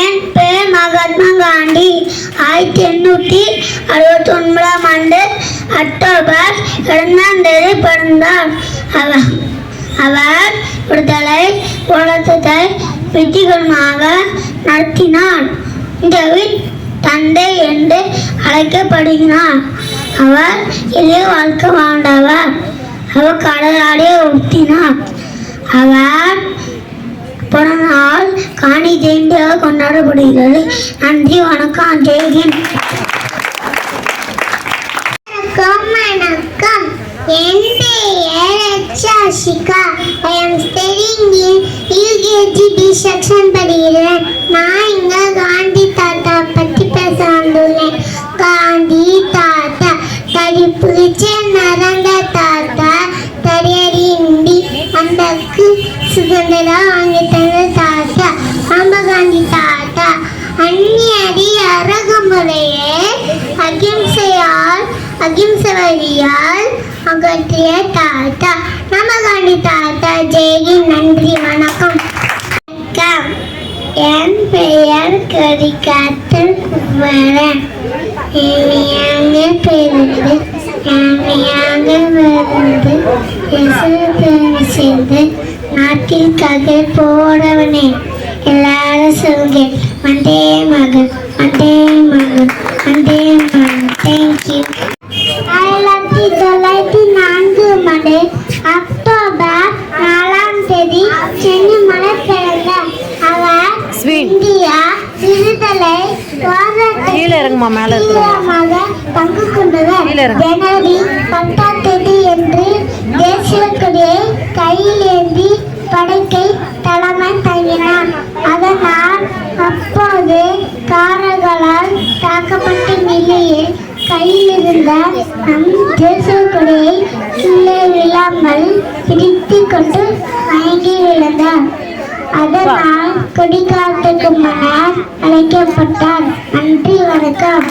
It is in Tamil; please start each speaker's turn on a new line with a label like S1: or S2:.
S1: என் பெயர் மகாத்மா காந்தி. 1869ஆம் ஆண்டு அக்டோபர் 2 பிறந்தார். அவர் விடுதலை போராட்டத்தை வெற்றிகரமாக நடத்தினார். இந்தியாவின் தந்தை என்று அழைக்கப்படுகிறார். அவர் எளிய வாழ்க்கை வாழ்ந்தவர். அவர் கடலாடிய ஊற்றினார். அவர் பிறந்த நாள் காந்தி ஜெயந்தியாக கொண்டாடப்படுகிறது. நன்றி, வணக்கம், ஜெய்ஹிந்த்.
S2: வணக்கம். என் பெயர் ஷாஷிகா. I am studying in UKG B section படிக்கிறேன். நான் இங்க காந்தி தாத்தா பத்தி பேச வந்துள்ளேன். காந்தி தாத்தா தடிப்புச்ச நடந்த தாத்தா தடியடி அந்தக்கு சுதந்திரம் வாங்கி தந்த தாத்தா நம்ம காந்தி தாத்தா. அந்நியடி அறகுமுறையே அகிம்சை வழியால் அகற்றிய தாத்தா நம்ம காந்தி தாத்தா. ஜெய்ஹிந்த். நன்றி, வணக்கம். என் பெயர் கரிகாத்தல் குமரன். இனியாக பிறந்து இனியாக வளர்ந்து செய்து நாட்டிற்காக போறவனே. எல்லாரும் சொல்லுங்க, வந்தே மகன், வந்தே மகன், வந்தே மகன். தேங்க்யூ. 1904 அக்டோபர் 4 சென்னை மலை பிறந்த அவர் இந்தியா விடுதலை போராட்டமாக பங்கு கொண்டவர். ஜனவரி 10 என்று தேசிய கொடியை கையில் ஏந்தி படைக்கை தலைமை தங்கினார். அதனால் அப்போது காரர்களால் தாக்கப்பட்ட நிலையில் கையில் இருந்த நம் தேசிய கொடியை கீழே விழாமல் பிடித்து கொண்டு மயங்கி விழுந்தார். அதனால் கொடிக்காட்டுக்கு முன்னர் அழைக்கப்பட்டார். நன்றி, வணக்கம்.